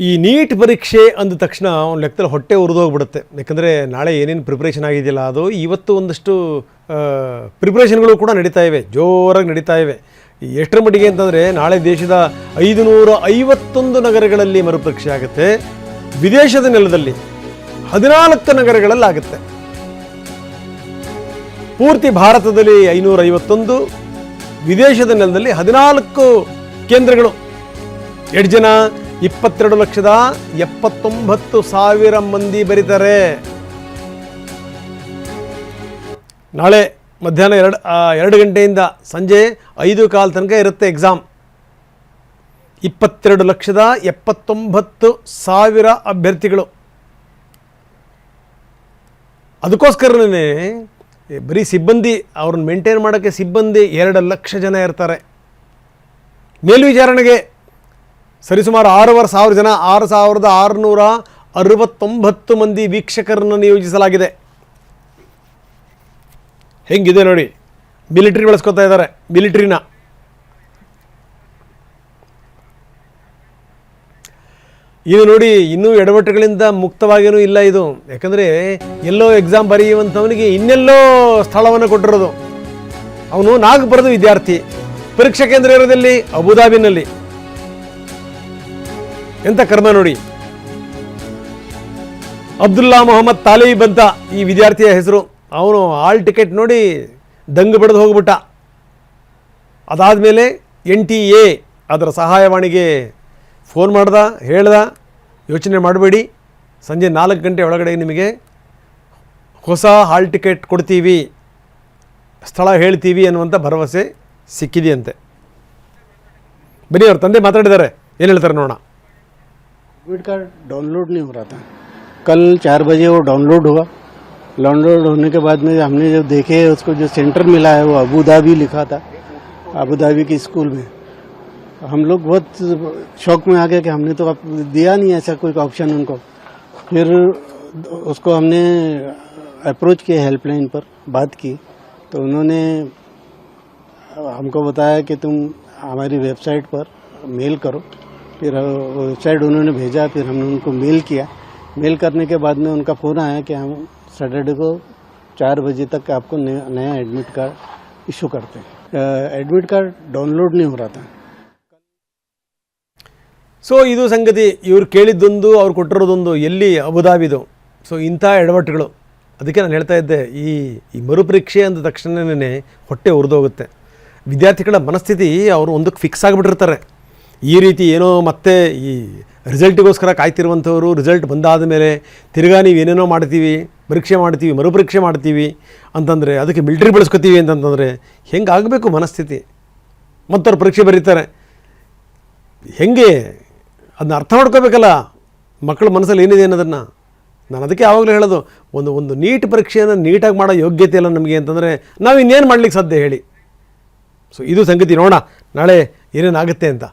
ಈ ನೀಟ್ ಪರೀಕ್ಷೆ ಅಂದ ತಕ್ಷಣ ಒಂದು ಲೆಕ್ಕದಲ್ಲಿ ಹೊಟ್ಟೆ ಉರಿದೋಗ್ಬಿಡುತ್ತೆ. ಯಾಕಂದರೆ ನಾಳೆ ಏನೇನು ಪ್ರಿಪ್ರೇಷನ್ ಆಗಿದೆಯಲ್ಲ ಅದು ಇವತ್ತು ಒಂದಷ್ಟು ಪ್ರಿಪ್ರೇಷನ್ಗಳು ಕೂಡ ನಡೀತಾ ಇವೆ, ಜೋರಾಗಿ ನಡೀತಾ ಇವೆ. ಎಷ್ಟರ ಮಟ್ಟಿಗೆ ಅಂತಂದರೆ ನಾಳೆ ದೇಶದ 551 ನಗರಗಳಲ್ಲಿ ಮರುಪರೀಕ್ಷೆ ಆಗುತ್ತೆ. ವಿದೇಶದ ನೆಲದಲ್ಲಿ 14 ನಗರಗಳಲ್ಲಿ ಆಗುತ್ತೆ. ಪೂರ್ತಿ ಭಾರತದಲ್ಲಿ 551, ವಿದೇಶದ ನೆಲದಲ್ಲಿ 14 ಕೇಂದ್ರಗಳು. ಎಷ್ಟು ಜನ? 22,79,000 ಮಂದಿ ಬರೀತಾರೆ. ನಾಳೆ ಮಧ್ಯಾಹ್ನ 2 ಗಂಟೆಯಿಂದ ಸಂಜೆ 5:15 ತನಕ ಇರುತ್ತೆ ಎಕ್ಸಾಮ್. 22,79,000 ಅಭ್ಯರ್ಥಿಗಳು. ಅದಕ್ಕೋಸ್ಕರನೇ ಬರೀ ಸಿಬ್ಬಂದಿ ಅವ್ರನ್ನ ಮೇಂಟೈನ್ ಮಾಡೋಕ್ಕೆ ಸಿಬ್ಬಂದಿ 2 ಲಕ್ಷ ಜನ ಇರ್ತಾರೆ. ಮೇಲ್ವಿಚಾರಣೆಗೆ ಸರಿಸುಮಾರು 6,500 ಜನ, 6,669 ಮಂದಿ ವೀಕ್ಷಕರನ್ನು ನಿಯೋಜಿಸಲಾಗಿದೆ. ಹೆಂಗಿದೆ ನೋಡಿ, ಮಿಲಿಟರಿ ಬಳಸ್ಕೊತಾ ಇದ್ದಾರೆ, ಮಿಲಿಟರಿನ. ಇದು ನೋಡಿ, ಇನ್ನೂ ಎಡವಟ್ಟುಗಳಿಂದ ಮುಕ್ತವಾಗಿಯೂ ಇಲ್ಲ ಇದು. ಯಾಕಂದರೆ ಎಲ್ಲೋ ಎಕ್ಸಾಮ್ ಬರೆಯುವಂಥವನಿಗೆ ಇನ್ನೆಲ್ಲೋ ಸ್ಥಳವನ್ನು ಕೊಟ್ಟಿರೋದು. ಅವನು ನಾಗ್ಪುರದ ವಿದ್ಯಾರ್ಥಿ, ಪರೀಕ್ಷಾ ಕೇಂದ್ರ ಇರೋದಲ್ಲಿ ಅಬುದಾಬಿನಲ್ಲಿ. ಎಂಥ ಕರ್ಮ ನೋಡಿ. ಅಬ್ದುಲ್ಲಾ ಮೊಹಮ್ಮದ್ ತಾಲೀಬ್ ಅಂತ ಈ ವಿದ್ಯಾರ್ಥಿಯ ಹೆಸರು. ಅವನು ಹಾಲ್ ಟಿಕೆಟ್ ನೋಡಿ ದಂಗು ಬಡಿದು ಹೋಗ್ಬಿಟ್ಟ. ಅದಾದಮೇಲೆ NTA ಅದರ ಸಹಾಯವಾಣಿಗೆ ಫೋನ್ ಹೇಳ್ದ, ಯೋಚನೆ ಮಾಡಬೇಡಿ, ಸಂಜೆ 4 ಗಂಟೆ ಒಳಗಡೆ ನಿಮಗೆ ಹೊಸ ಹಾಲ್ ಟಿಕೆಟ್ ಕೊಡ್ತೀವಿ, ಸ್ಥಳ ಹೇಳ್ತೀವಿ ಅನ್ನುವಂಥ ಭರವಸೆ ಸಿಕ್ಕಿದೆಯಂತೆ. ಬನ್ನಿ, ಅವ್ರ ತಂದೆ ಮಾತಾಡಿದ್ದಾರೆ, ಏನು ಹೇಳ್ತಾರೆ ನೋಡೋಣ. एडमिट कार्ड डाउनलोड नहीं हो रहा था. कल 4 बजे वो डाउनलोड हुआ. डाउनलोड होने के बाद में हमने जब देखे उसको जो सेंटर मिला है वो अबू धाबी लिखा था, अबू धाबी की स्कूल में. हम लोग बहुत शौक में आ गए कि हमने तो अब दिया नहीं ऐसा कोई ऑप्शन उनको. फिर उसको हमने अप्रोच किया, हेल्पलाइन पर बात की, तो उन्होंने हमको बताया कि तुम हमारी वेबसाइट पर मेल करो. फिर वेबसाइट उन्होंने भेजा, फिर हमने उनको मेल किया. मेल करने के बाद में उनका फ़ोन आया कि हम सैटरडे को 4 बजे तक आपको नया एडमिट कार्ड इशू करते हैं. एडमिट कार्ड डाउनलोड नहीं हो रहा था. ಸೊ ಇದು ಸಂಗತಿ. ಇವ್ರು ಕೇಳಿದ್ದೊಂದು, ಅವ್ರು ಕೊಟ್ಟಿರೋದೊಂದು, ಎಲ್ಲಿ ಅಬುದಾಬಿದು. ಸೊ ಇಂಥ ಎಡವಟ್ಟುಗಳು. ಅದಕ್ಕೆ ನಾನು ಹೇಳ್ತಾ ಇದ್ದೆ, ಈ ಮರುಪರೀಕ್ಷೆ ಅಂದ ತಕ್ಷಣವೇ ಹೊಟ್ಟೆ ಉರಿದೋಗುತ್ತೆ. ವಿದ್ಯಾರ್ಥಿಗಳ ಮನಸ್ಥಿತಿ ಅವರು ಒಂದಕ್ಕೆ ಫಿಕ್ಸ್ ಆಗಿಬಿಟ್ಟಿರ್ತಾರೆ. ಈ ರೀತಿ ಏನೋ ಮತ್ತೆ ಈ ರಿಸಲ್ಟಿಗೋಸ್ಕರ ಕಾಯ್ತಿರುವಂಥವರು, ರಿಸಲ್ಟ್ ಬಂದಾದ ಮೇಲೆ ತಿರ್ಗಾ ನೀವು ಏನೇನೋ ಮಾಡ್ತೀವಿ, ಪರೀಕ್ಷೆ ಮಾಡ್ತೀವಿ, ಮರುಪರೀಕ್ಷೆ ಮಾಡ್ತೀವಿ ಅಂತಂದರೆ, ಅದಕ್ಕೆ ಮಿಲ್ಟ್ರಿ ಬಳಸ್ಕೊತೀವಿ ಅಂತಂತಂದರೆ ಹೆಂಗೆ ಆಗಬೇಕು ಮನಸ್ಥಿತಿ. ಮತ್ತವ್ರು ಪರೀಕ್ಷೆ ಬರೀತಾರೆ. ಹೆಂಗೆ ಅದನ್ನ ಅರ್ಥ ಮಾಡ್ಕೋಬೇಕಲ್ಲ, ಮಕ್ಕಳ ಮನಸ್ಸಲ್ಲಿ ಏನಿದೆ ಅನ್ನೋದನ್ನು. ನಾನು ಅದಕ್ಕೆ ಯಾವಾಗಲೂ ಹೇಳೋದು, ಒಂದು ನೀಟ್ ಪರೀಕ್ಷೆಯನ್ನು ನೀಟಾಗಿ ಮಾಡೋ ಯೋಗ್ಯತೆ ಇಲ್ಲ ನಮಗೆ ಅಂತಂದರೆ ನಾವು ಇನ್ನೇನು ಮಾಡ್ಲಿಕ್ಕೆ ಸಾಧ್ಯ ಹೇಳಿ. ಸೊ ಇದು ಸಂಗತಿ. ನೋಡೋಣ ನಾಳೆ ಏನೇನಾಗುತ್ತೆ ಅಂತ.